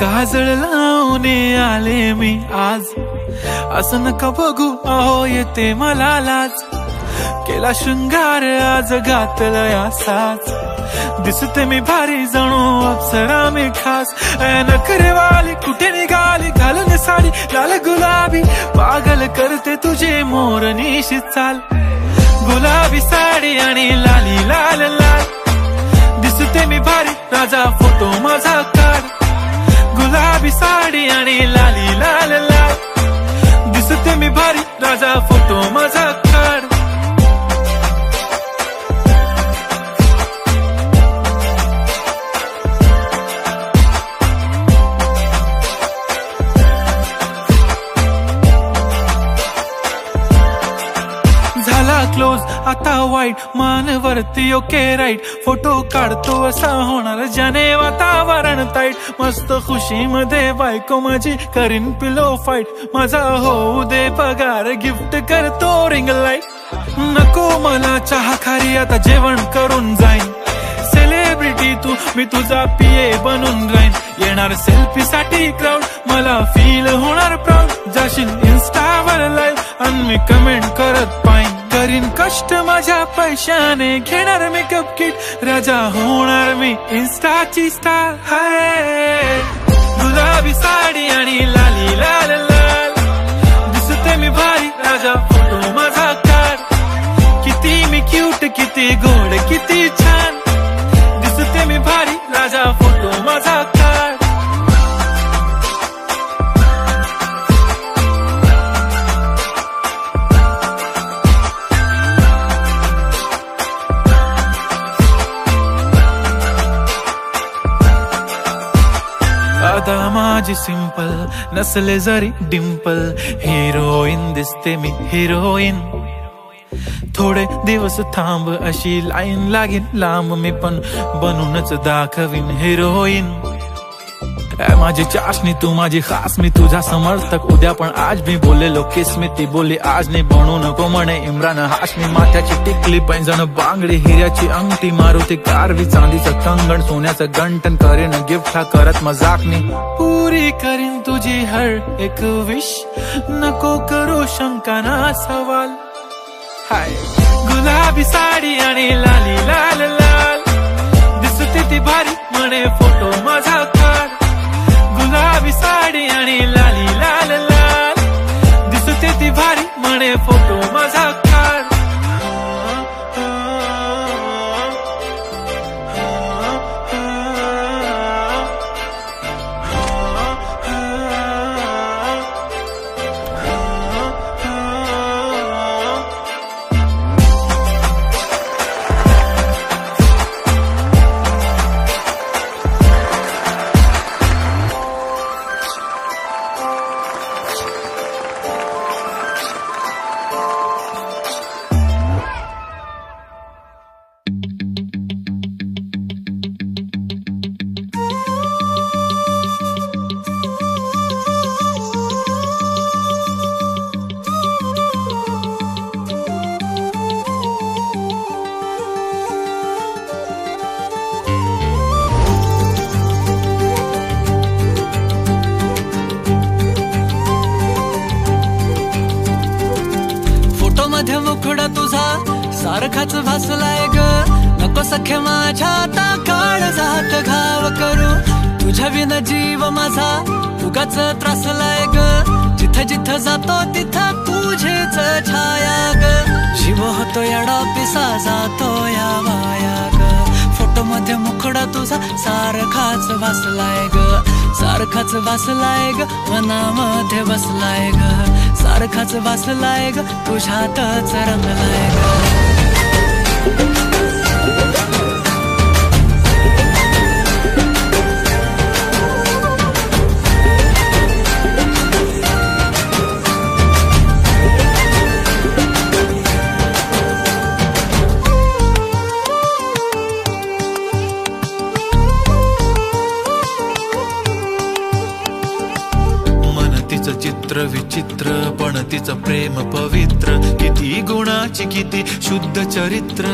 काजळ लावून आले मी आज, असं नका बघू अहो येते मला लाज. केला शृंगार आज घातला साज, दिसते मी भारी जणू अप्सरा मी खास. नखरेवाली कुठे निघाली घालून साडी लाल गुलाबी, पागल करते तुझे मोरनीशी चाल. गुलाबी साडी आणि लाली लाल लाल, दिसते मी भारी राजा फोटो माझा काढ. गुलाबी साडी आणि लाली लाल लाल, दिसते मी भारी राजा फोटो माझा काढ. क्लोज आता वाईट मानवरती ओके राईट, फोटो काढतो असा होणार ज्याने वातावरण ताईट. मस्त खुशी मध्ये बायको माझी करीन पिलो फाईट, माझा होऊ दे पगार गिफ्ट करतो रिंग लाईट. नको मला चहा खारी आता जेवण करून जाईन, सेलिब्रिटी तू मी तुझा पीए बनून राहीन. येणार सेल्फी साठी क्राऊड मला फील होणार प्राऊड, जाशील इन्स्टावर लाईव्ह आणि मी कमेंट करत पाईन. करीन कष्ट माझ्या पैशाने घेणार मेकअप किट, राजा होणार मी इन्स्टाची स्टार. हाय गुलाबी साडी आणि लाली लाल लाल, दिसते मी भारी राजा फोटो माझा काढ. किती मी क्यूट किती गोड किती छान, दिसते मी भारी राजा फोटो माझा काढ. आता माझी सिंपल नसले जरी डिंपल, हिरोईन दिसते मी हिरोईन. थोडे दिवस थांब अशी लाईन लागेल लांब, मी पण बनूनच दाखवीन हिरोईन. माझी चाशनी तू माझी खास, मी तुझा समर्थक उद्या पण आज मी बोललेलो किस मी, ती बोलली आज नाही बनू नको म्हणे इम्रान हाशमी. माथ्याची टिकली पैंजण बांगडी हिऱ्याची अंगठी, मारुती कारवी चांदीचं कंगण सोन्याचं गंटन, करेन गिफ्ट हा करत मजाकनी. पुरी करीन तुझी हर एक विश, नको करू शंका ना सवाल. हाय गुलाबी साडी आणि लाली लाल लाल, दिसते ती भारी म्हणे फोटो माझा काढ. गुलाबी साडी आणि लाली लाल लाल, दिसते ती भारी म्हणे फोटो माझा काढ. मुखडा तुझा सारखाच भासलाय ग, नको सख्य माझ्या आता काळ जात घाव करू. तुझ्या विना जीव माझा उगाच त्रासलाय ग, जिथं जिथं जातो तिथं तुझीच छाया ग. जीव होतो येडा पिसा जातो या वाया ग, फोटो मध्ये मुखडा तुझा सारखाच भासलाय ग, सारखाच भासलाय ग, मनामध्ये बसलाय ग, सारखाच भासलाय ग, तुझ्यातच रंगलाय ग. चित्र विचित्र पण तिचं प्रेम पवित्र, किती गुणाची किती शुद्ध चरित्र.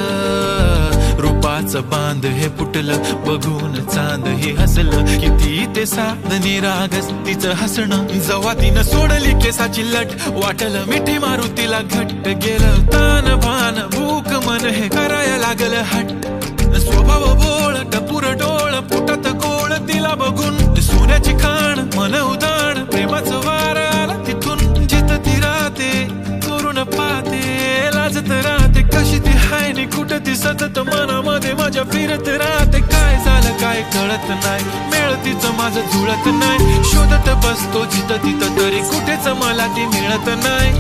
रूपाचं बांध हे फुटलं, बघून चांद हे हसलं, किती ते साधनी रागस तिचं हसणं. जवा तिनं सोडली केसाची लट, वाटलं मिठी मारू तिला घट्ट, गेलं तान भान भूक मन हे करायला लागलं हट्ट. स्वभाव बोळ टपूर डोळ पोटात गोळ, तिला बघून सोन्याची खाण मन उदाण, प्रेमाचं वार आला तिथून, जिथं ती राहते करून पाहते, लाजत राहते कशी ती हाय नि कुठं ती सतत मनामध्ये माझ्या फिरत राहते. काय झालं काय कळत नाही, मेळ तिचं माझं जुळत नाही, शोधत बसतो जिथं तिथं तरी कुठेच मला ती मिळत नाही.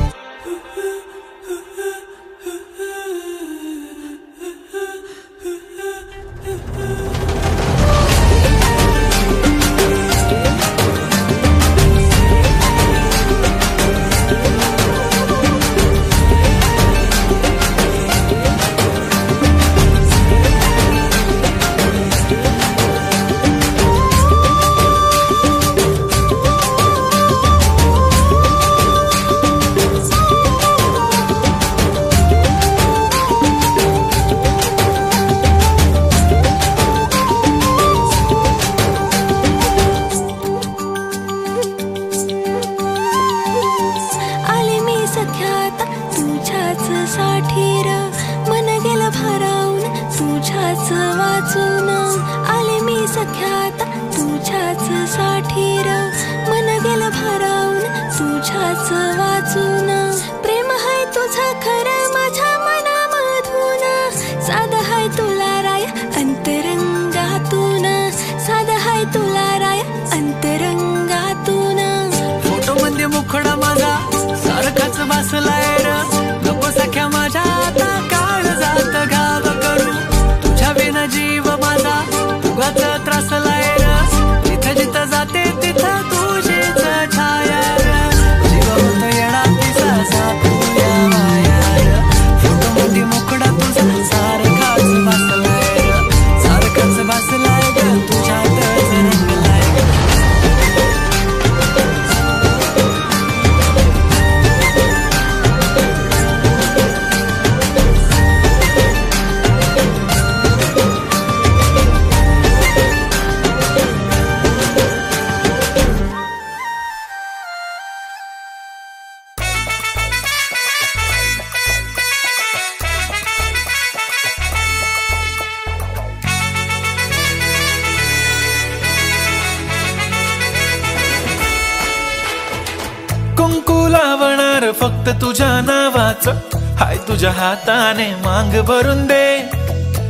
फक्त तुझ्या नावाचं हाय, तुझ्या हाताने मांग भरून दे,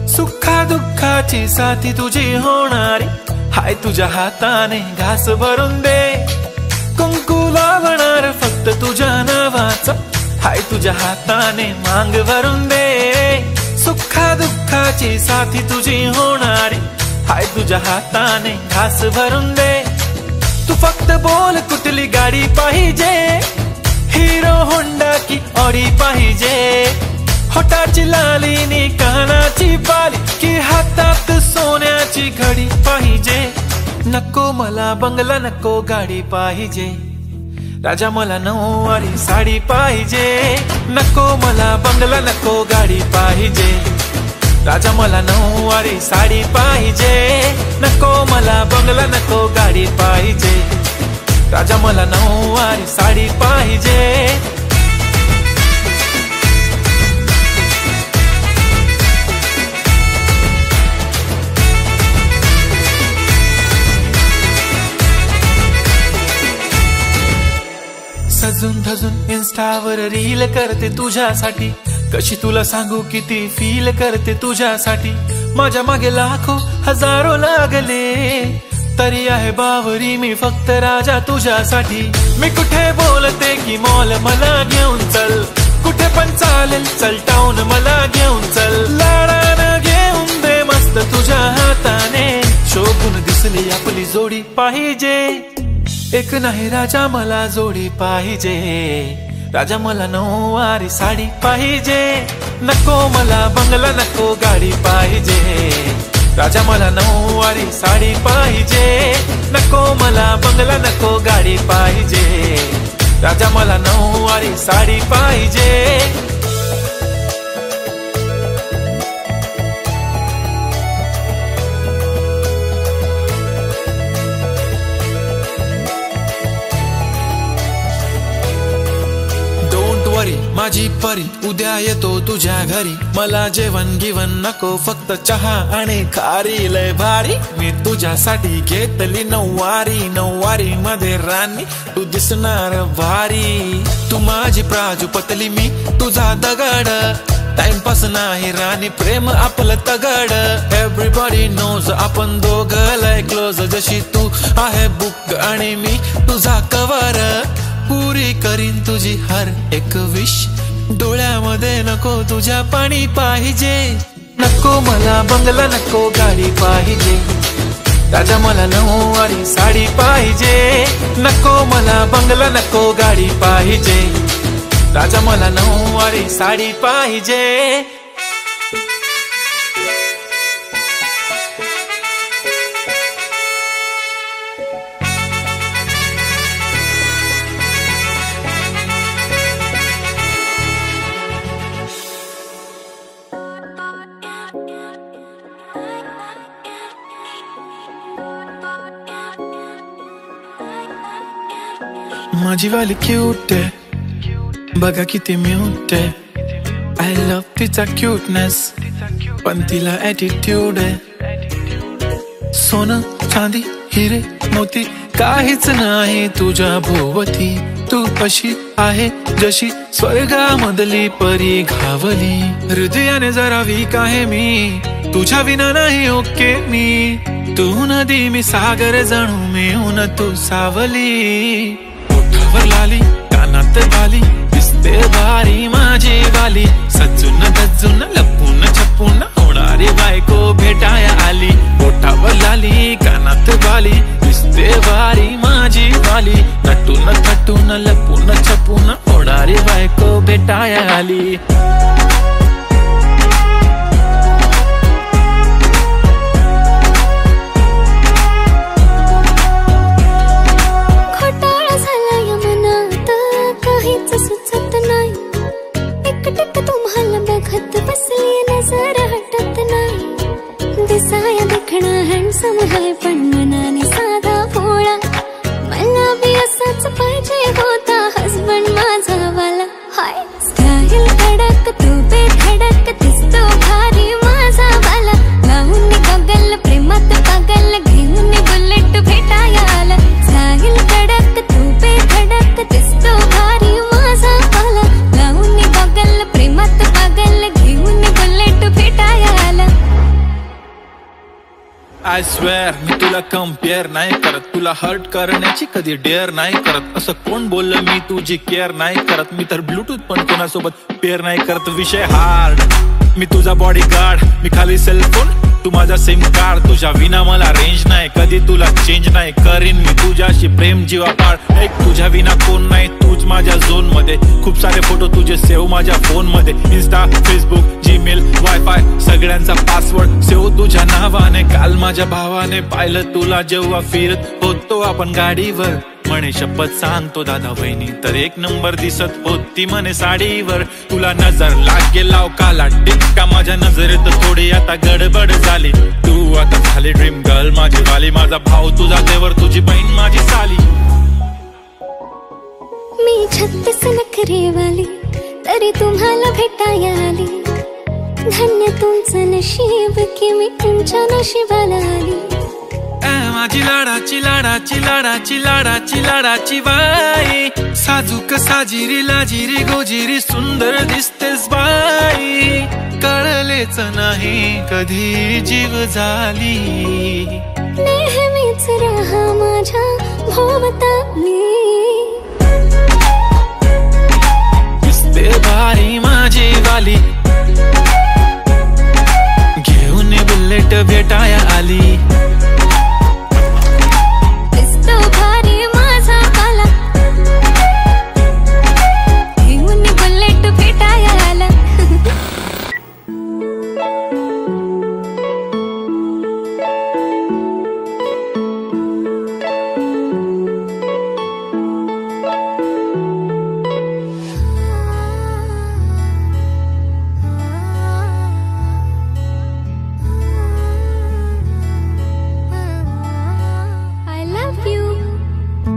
सुखा दुःखाची साथी तुझी होणारी हाय, तुझ्या हाताने घास भरून दे. कुंकू लावणार फक्त तुझ्या नावाचं हाय, तुझ्या हाताने मांग भरून दे, सुखा दुःखाची साथी तुझी होणारी हाय, तुझ्या हाताने घास भरून दे. तू फक्त बोल कुठली गाडी पाहिजे, हिरो होंडा की ऑडी पाहिजे, होटाची लाली नी कानाची बाली की हातात सोन्याची घडी पाहिजे. नको मला बंगला नको गाडी पाहिजे, राजा मला नऊवारी साडी पाहिजे. नको मला बंगला नको गाडी पाहिजे, राजा मला नऊवारी साडी पाहिजे. नको मला बंगला नको गाडी पाहिजे, राजा मला नऊवारी साडी पाहिजे. सजून धजून इन्स्टावर रील करते तुझ्यासाठी, कशी तुला सांगू किती फील करते तुझ्यासाठी. माझ्या मागे लाखो हजारो लागले, तरी आहे बावरी मी फक्त राजा तुझ्यासाठी. मी कुठे बोलते की मॉल मला घेऊन चल, कुठे पण चालेल चल टाऊन मला घेऊन चल. लाडानं घेऊन दे मस्त तुझ्या हाताने, शोभून दिसली आपली जोडी पाहिजे. एक नाही राजा मला जोडी पाहिजे, राजा मला नऊवारी साडी पाहिजे. नको मला बंगला नको गाडी पाहिजे, राजा मला नऊवारी साडी पाहिजे. नको मला बंगला नको गाडी पाहिजे, राजा मला नऊवारी साडी पाहिजे. माझी परी उद्या येतो तुझ्या घरी, मला जेवण गिवण नको फक्त चहा आणि खारी. लय भारी मी तुझ्यासाठी घेतली नऊवारी, नऊवारी मध्ये राणी तू दिसणार भारी. तू माझी प्राजूपतली मी तुझा दगड, टाइमपास नाही राणी प्रेम आपलं तगड. एव्हरीबॉडी नोज आपण दोघं लय क्लोज, जशी तू आहे बुक आणि मी तुझा कवर. पुरी करीन तुझी हर एक विश, डोळ्यामध्ये नको तुझ्या पाणी पाहिजे. नको मला बंगला नको गाडी पाहिजे, राजा मला नऊवारी साडी पाहिजे. नको मला बंगला नको गाडी पाहिजे, राजा मला नऊवारी साडी पाहिजे. माझी वाली क्यूट आहे बघा किती म्यूट आहे. आय लव्ह तिचा क्यूटनेस पण तिला ॲटिट्यूड आहे. सोनं चांदी हिरे मोती काहीच नाही तुझ्या भोवती, तू अशी आहे जशी स्वर्गामधली परी घावली. हृदयाने जरा वीक आहे मी, तुझ्या विना नाही ओके मी. तू नदी मी सागर जणू मिळून तू सावली. ओठावर लाली कानात बाली दिसते भारी माझी वाली, सजून धजून लपून छपून होणारी बायको भेटाया आली. ओठावर लाली कानात बाली दिसते भारी माझी वाली, नटून थटून लपून छपून होणारी बायको भेटाया आली. तुम्हाला बघत बसली नजर हटत नाही. दिसाया देखणा हँडसम है पण मनाने साधा भोळा, मला बी असाच पाहिजे होता हसबंड माझा वाला. हाय स्टाईल कडक तू बेधडक दिसतो भारी माझा वाला. लावून गगल प्रेमात पागल घेऊन बुलेट भेटाया आला. स्टाईल कडक तू बेधडक दिसतो भारी माझा वाला. लावून गगल प्रेमात पागल घेऊन बुलेट भेटाया आला. आय स्वेअर मी तुला कम्पेअर नाही करत, तुला हर्ट करण्याची कधी डेअर नाही करत. असं कोण बोललं मी तुझी केअर नाही करत, मी तर ब्लूटूथ पण कोणासोबत पेअर नाही करत. विषय हार्ड मी तुझा बॉडी गार्ड, मी खाली सेलफोन तू माझा सिम कार्ड. तुझ्या विना मला रेंज नाही, कधी तुला चेंज नाही करीन मी तुझ्याशी प्रेम जीवापाड. एक तुझ्या विना कोण नाही, तूच माझ्या झोन मध्ये. खूप सारे फोटो तुझे सेव्ह माझ्या फोन मध्ये, इन्स्टा फेसबुक जीमेल वायफाय सगळ्यांचा पासवर्ड सेव्ह तुझ्या नावाने. काल माझ्या भावाने पाहिलं तुला जेव्हा फिरत होतो आपण गाडीवर, म्हणे शपथ सांगतो दादा वहिनी तर एक नंबर दिसत होती म्हणे साडीवर. तुला नजर लागेल लाव काला टिक्का, माझ्या नजरेत थोडी आता गडबड झाली. तू आता झाली ड्रीम गर्ल माझी वाली, माझा भाऊ तुझा देवर तुझी बहीण माझी साली. मी 36 नखरे वाली तरी तुम्हाला भेटाया आली. धन्य तुमचं नशीब की मी तुमच्या नशिबाला आली. माझी लाडाची लाडाची लाडाची लाडाची लाडाची बाई, साजूक साजिरी लाजिरी गोजिरी सुंदर दिसतेस बाई. कळलेच नाही कधी जीव झाली, नेहमीच राहा माझ्या भोवताली. दिसते भारी माझी वाली, घेऊन बुलेट भेटाया आली.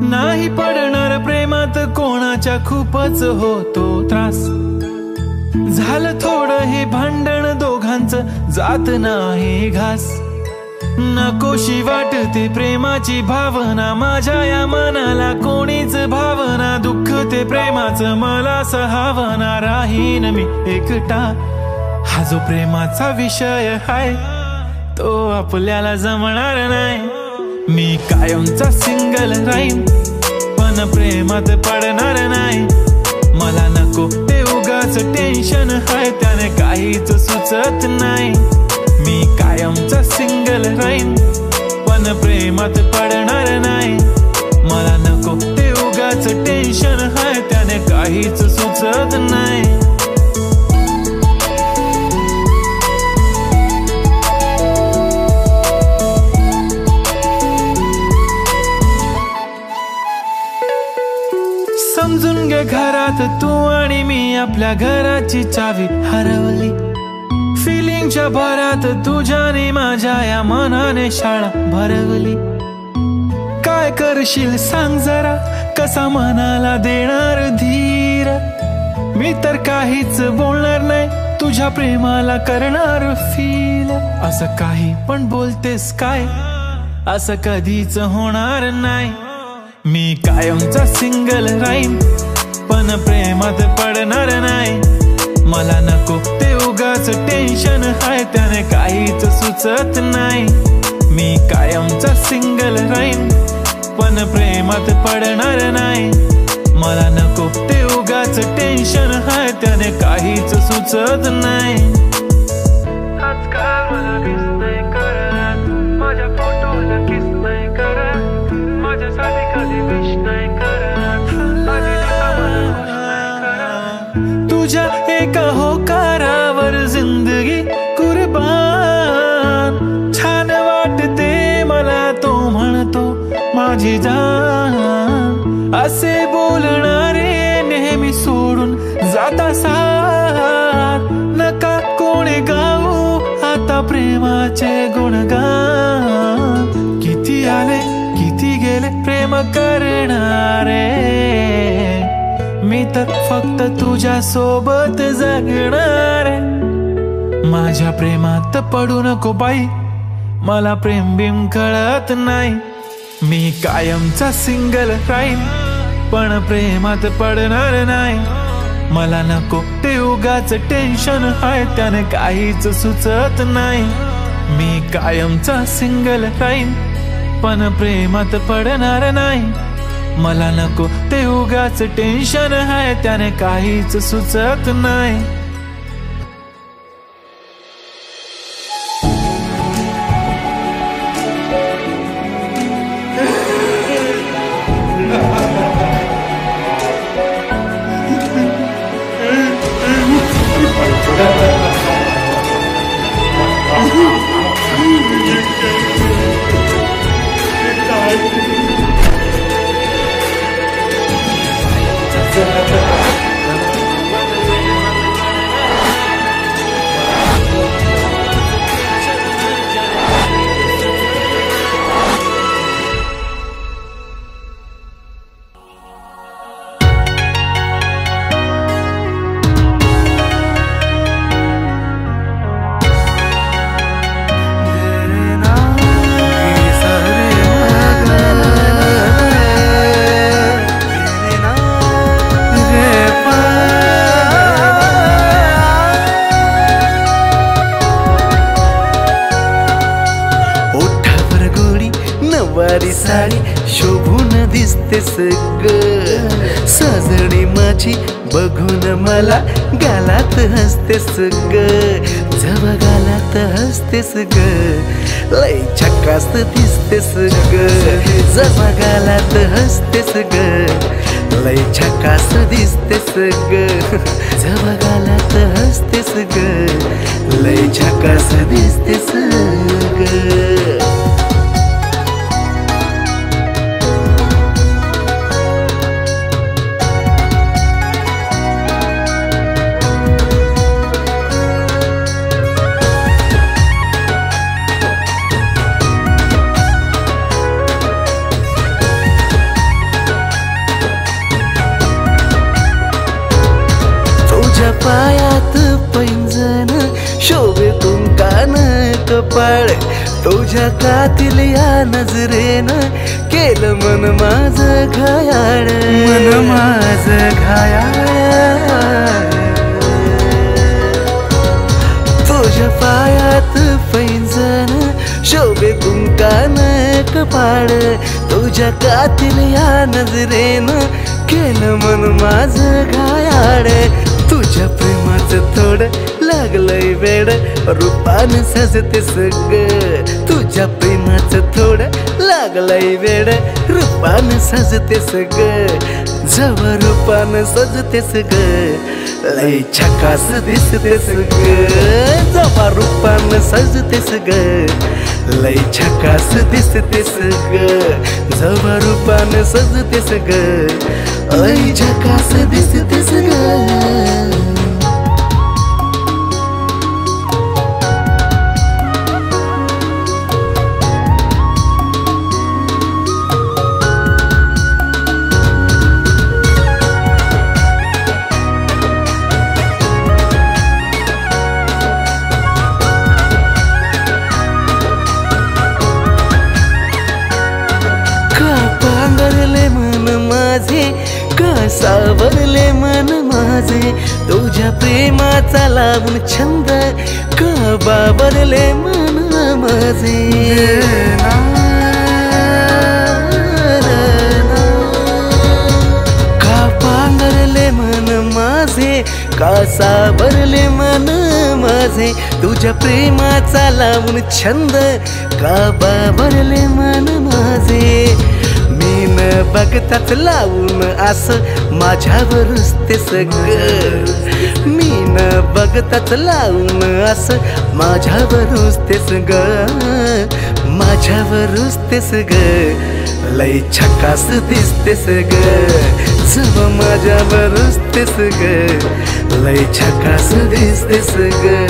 नाही पडणार प्रेमात कोणाच्या खूपच होतो त्रास. झालं थोडं हे भांडण दोघांचं जात नाही घास नकोशी वाटते प्रेमाची भावना माझ्या या मनाला कोणीच भावना दुःख ते प्रेमाचं मला सहावना राहीन मी एकटा हा जो प्रेमाचा विषय आहे तो आपल्याला जमणार नाही मी कायमचा सिंगल राहीन पण प्रेमात पडणार नाही मला नको ते उगाच टेन्शन आहे त्याने काहीच सुचत नाही मी कायमचा सिंगल राहीन पण प्रेमात पडणार नाही मला नको ते उगाच टेन्शन आहे त्याने काहीच सुचत नाही समजून घे घरात तू आणि मी आपल्या घराची चावी हरवली फिलिंगच्या भरात तुझ्याने माझ्या या मनाने शाळा भरवली काय करशील सांग जरा कसा मनाला देणार धीर मी तर काहीच बोलणार नाही तुझ्या प्रेमाला करणार फील असं काही पण बोलतेस काय असं कधीच होणार नाही मी कायमचा सिंगल राहीन पण प्रेमात पडणार नाही मला नको ते उगाच टेन्शन आहे त्याने काहीच सुचत नाही मी कायमचा सिंगल राहीन पण प्रेमात पडणार नाही मला नको ते उगाच टेन्शन आहे त्याने काहीच सुचत नाही आजकाल मला मिस नाही करत माझ्या फोटोला किस नाही करत माझ्यासाठी कधी विश नाही करत तुझ्या एका होकारावर जिंदगी कुर्बान छान वाटते मला तो म्हणतो माझी जान असे बोलणारे नेहमी सोडून जाता साथ नका कोणी गाऊ आता प्रेमाचे गुणगान किती आले किती गेले प्रेम करणारे मी तर फक्त तुझ्या सोबत जगणार माझ्या प्रेमात पडू नको बाई मला प्रेम बिम कळत नाही मी कायमचा सिंगल राहीन पण प्रेमात पडणार नाही मला नको ते उगाच टेन्शन आहे त्याने काहीच सुचत नाही मी कायमचा सिंगल राहीन पण प्रेमात पडणार नाही मला नको ते उगाच टेन्शन आहे त्याने काहीच सुचत नाही साडी शोभून दिसतेस ग सजणी माझी बघून मला गालात हसतेस ग जवा गालात हसतेस ग लय झकास दिसतेस ग जवा गालात हसतेस ग लय झकास दिसतेस ग जवा गालात हसतेस ग लय झकास दिसतेस ग पायात कपाळ तुझ्या कातील या नजरेनं केलं मन माझं घायाळ मन माझं घायाळ तुझ्या पायात पैंजण शोभे कुंकान कपाळ तुझ्या कातील या नजरेनं केलं मन माझं घायाळ तुझ्या प्रेमाचं थोडं लागलंय वेड रूपानं सजतेस ग तुझ्या प्रेमाचं थोडं लागलंय वेड रूपानं सजतेस ग जवळ रूपानं सजतेस ग लय झकास दिसतेस ग जवळ रूपानं सजतेस ग लय झकास दिसतेस ग जवळ रूपानं सजतेस ग लय झकास दिसतेस ग सावरले मन माझे तुझ्या प्रेमाचा लावून छंद का बाबरले मन माझे का पांघरले मन माझे का सावरले मन माझे तुझ्या प्रेमाचा लावून छंद का बाबरले मन माझे बघताच लावून असं माझ्यावरच ते सगळं मी न बघताच लावून असं माझ्यावरच ते सगळं माझ्यावरच ते सगळं लय झकास दिसते सगळं जव माझ्यावरच ते सगळं लय झकास दिसते सगळं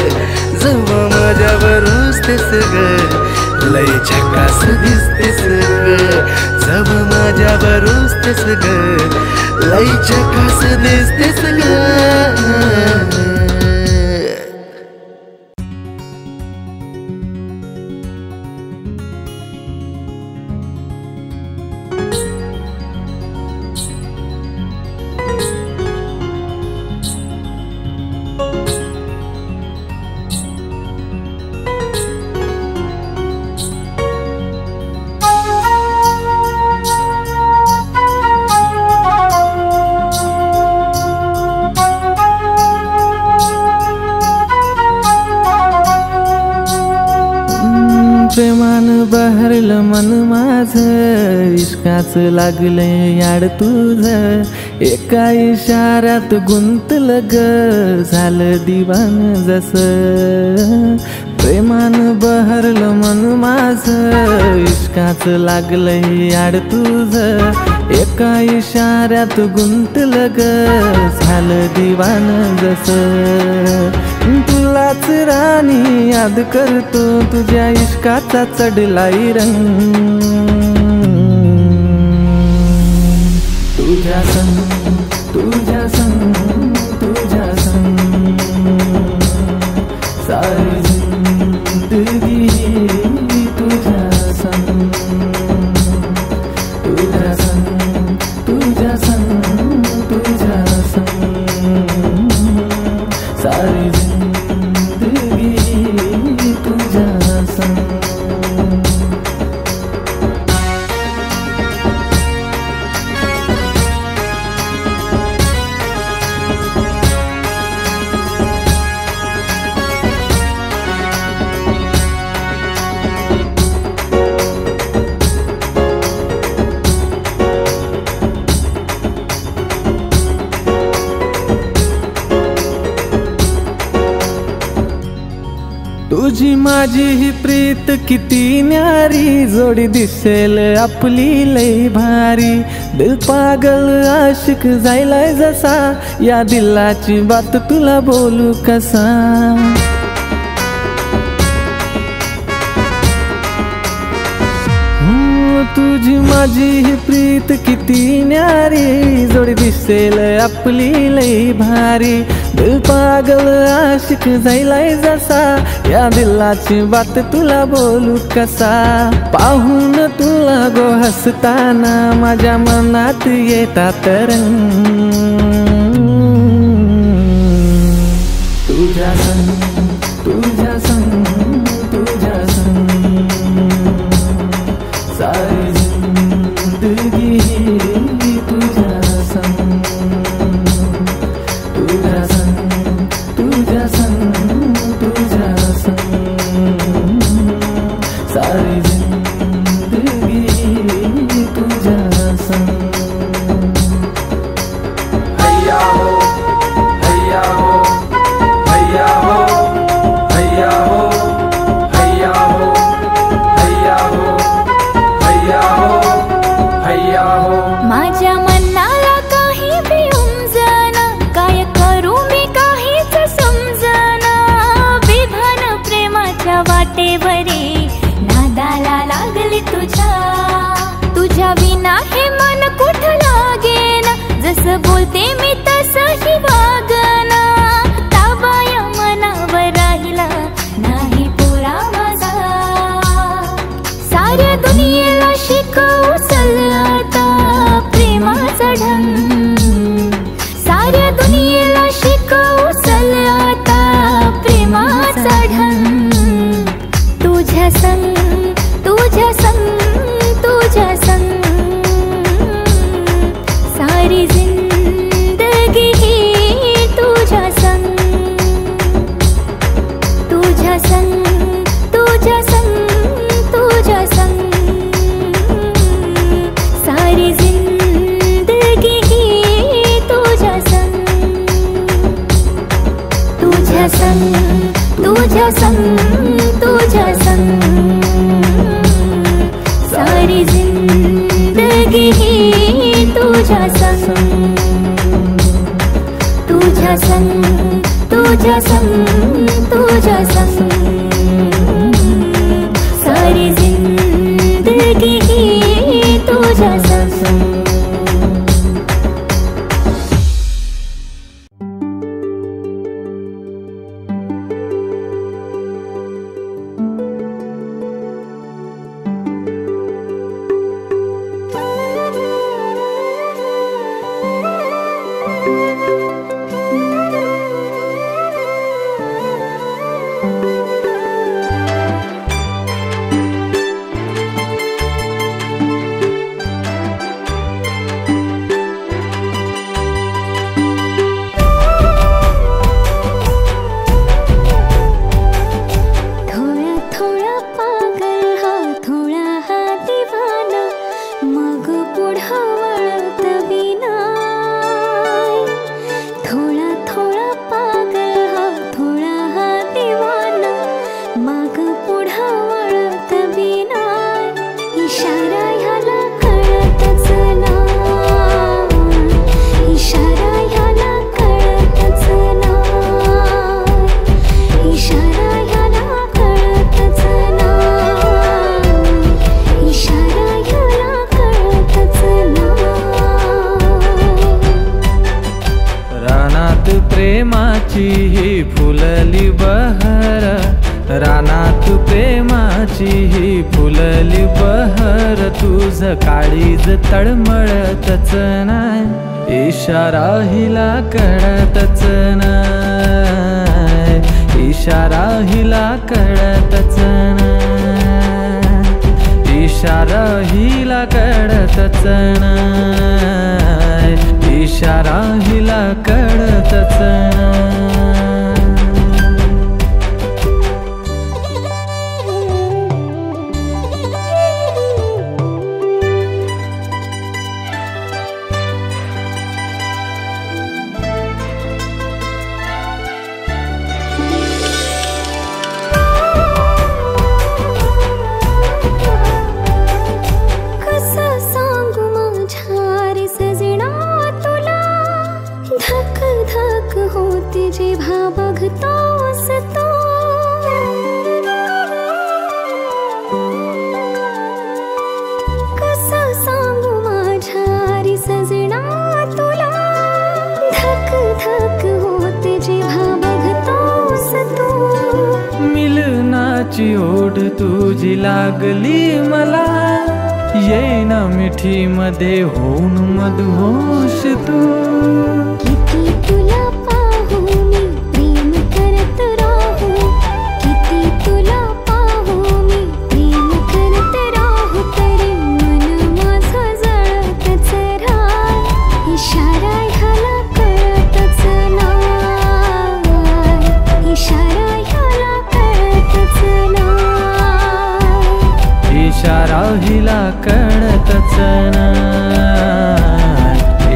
जव माझ्यावरच ते सगळं लय झकास दिसते सगळं जव माझ्यावरच ते सगळं लय झकास दिसते सगळं प्रेमानं बहरलं मन माझं इश्काचं लागलंय याड तुझं एका इशाऱ्यात गुंतलं ग झालं दिवान जसं प्रेमानं बहरलं मन माझं इश्काचं लागलंय याड तुझं एका इशाऱ्यात गुंतलं ग झालं दिवान जसं तुलाच राणी याद करतो तुझ्या इश्काचा चढलाय रंग तुझ्या संग तुझ्या संग तुझ्या संग सारी जिंदगी तुझ्या संग तुझ्या संग तुझ्या संग तुझ्या संग सारी जिंदगी तुझ्या संग तुझी माझी ही प्रीत किती न्यारी जोडी दिसेल आपली लई भारी दिल पागल आशिक जायलाय जसा या दिलाची बात तुला बोलू कसा तुझी माझी ही प्रीत किती न्यारी, जोडी दिसेल आपली लई भारी. दिल पागल आशिक झालाय जसा, या दिलाची बात तुला बोलू कसा. पाहून तुला गो हसताना माझ्या मनात येतात रंग. तुझ्या संग तुझ्या संग तुझ्या संग सारी जिंदगी तुझ्या संग. तुझ्या संग तुझ्या संग तुझ्या संग सारी जिंदगी तुझ्या संग. हैया हो हैया हो हैया हो हैया हो हैया हो हैया हो हैया हो हैया हो. माझ्या मनाला काही बी उमजना, काय करू मी काहीच समजना. विधान प्रेमाच्या वाटेवरी नादाला लागली तुझ्या. तुझ्या विना हे मन कुठं लागेना, जसं बोलते मी तसंही वागना. ताबाया मनावर राहिला नाही पोरा माझा. साऱ्या दुनियेला शिकवू चल आता प्रेमाचा ढंग. साऱ्या दुनियेला शिकवू चल आता प्रेमाचा ढंग. तुझ्या संग तुझ्या संग तुझ्या संग सारी जिंदगी ही तुझ्या संग. तुझ्या संग तुझ्या संग तुझ्या संग सारी जिंदगी ही तुझ्या संग. तुझ्या संग तुझ्या संग तुझ्या संग सारी जिंदगी ही तुझ्या संग. तुझ्या संग तुझ्या संग तुझ्या संग सारी जिंदगी ही तुझ्या संग. प्रेमाची ही फुलली बहर, रानात प्रेमाची ही फुलली बहर. तुझ काळीज तळमळतच नाय, इशारा हिला कळतच नाय, इशारा हिला कळतच नाय, इशारा हिला कळतच नाय, इशारा हिला कळतच नाय. जे भाव लालाची ओढ तुझी लागली मला, येईना मिठी मध्ये होऊन मधुहोश तू. किती तुला पाहू मी प्रेम करत राहू, किती तुला पाहू मी प्रेम करत राहू, तरी मन माझं जळतच राह. इशारा ह्याला कळतच नाही, इशारा ह्याला कळतच नाही, इशारा हिला कळतच नाही,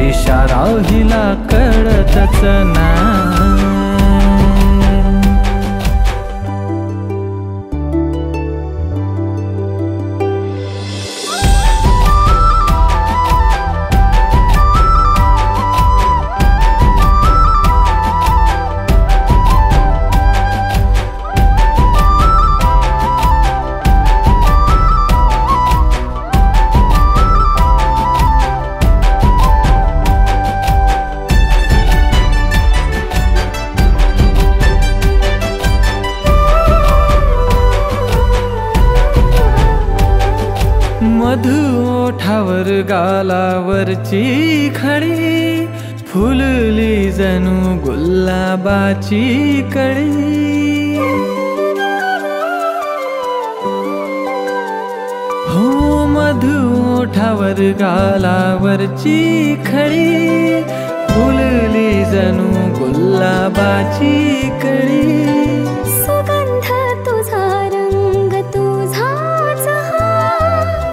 इशारा हिला कळतच नाही. मधु ओठावर गालावरची खडी, फुलली जणू गुलाबाची कळी. हो मधु ओठावर गालावरची खडी, फुलली जणू गुलाबाची कळी. सुगंध तुझा रंग तुझाच हा,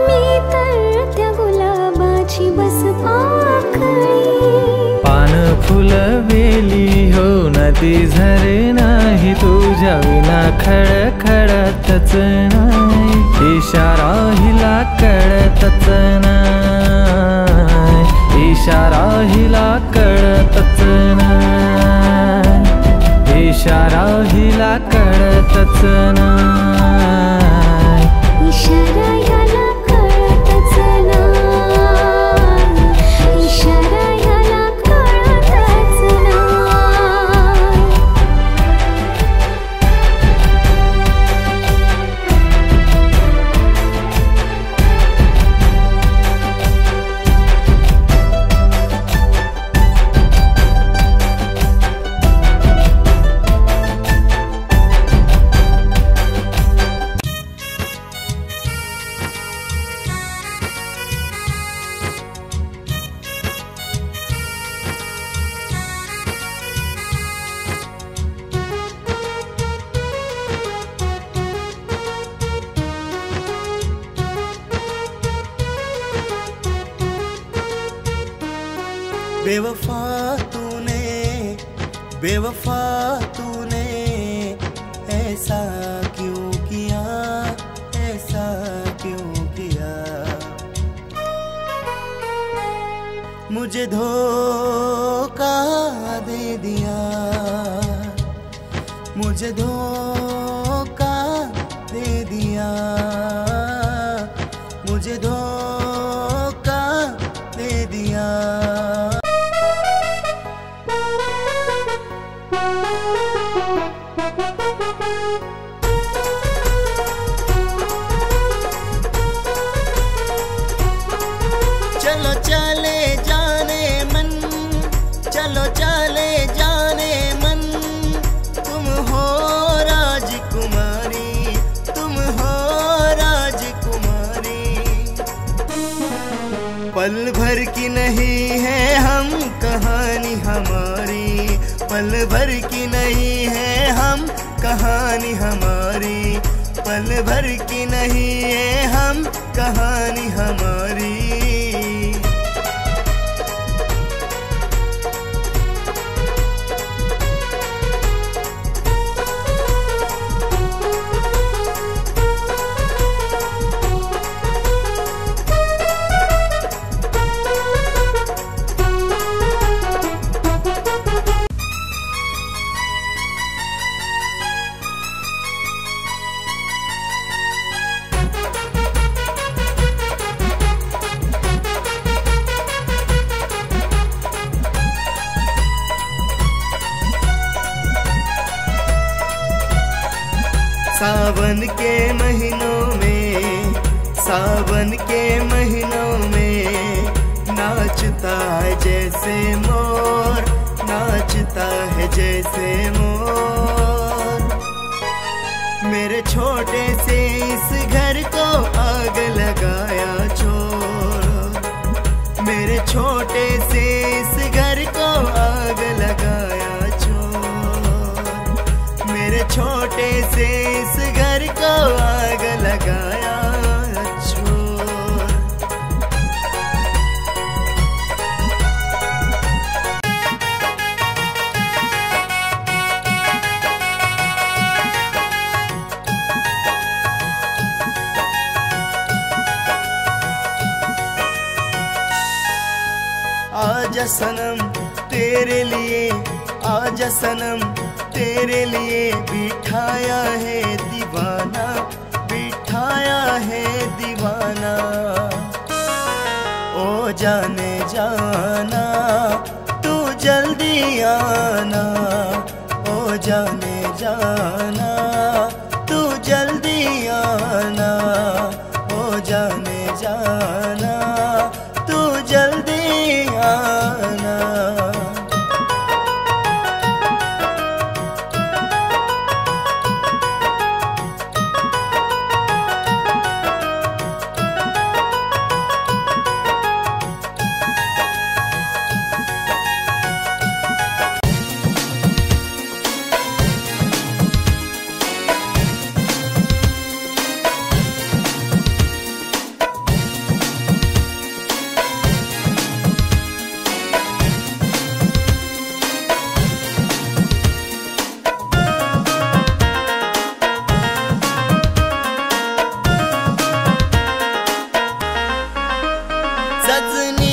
मी तर त्या गुलाबाची बस पाकळी. पान फुलवेली हो नदी झरे नाही, तुझ्या विना खडखडतच नाही, इशारा हिला कळतच नाही, इशारा हिला कळतच नाही, इशारा हिला कळतच नाही, इशारा ह्याला कळतच नाही, इशारा ह्याला कळतच नाही. बेवफा तूने, बेवफा तूने ऐसा क्यों किया, ऐसा क्यों किया. मुझे धोखा दे दिया, मुझे धोखा दे दिया, मुझे धोखा दे दिया. चलो चले जाने मन, चलो चले जाने मन, तुम हो राजकुमारी, तुम हो राजकुमारी. पल भर की नहीं है हम कहानी हमारी, पल भर की नहीं है हम कहानी हमारी, पल भर की नहीं है हम कहानी हमारी. सावन के महीनों में, सावन के महीनों में नाचता है जैसे मोर, नाचता है जैसे मोर। मेरे छोटे से इस घर को आग लगाया चोर, मेरे छोटे से इस घर को आग लगाया चोर, मेरे छोटे से इस घर को आग लगाया चोर। आजा सनम तेरे लिए, आजा सनम तेरे लिए बिठाया है दीवाना, बिठाया है दीवाना। ओ जाने जाना तू जल्दी आना, ओ जाने जाना तू जल्दी आना, ओ जाने जाना तू जल्दी आना। सजनी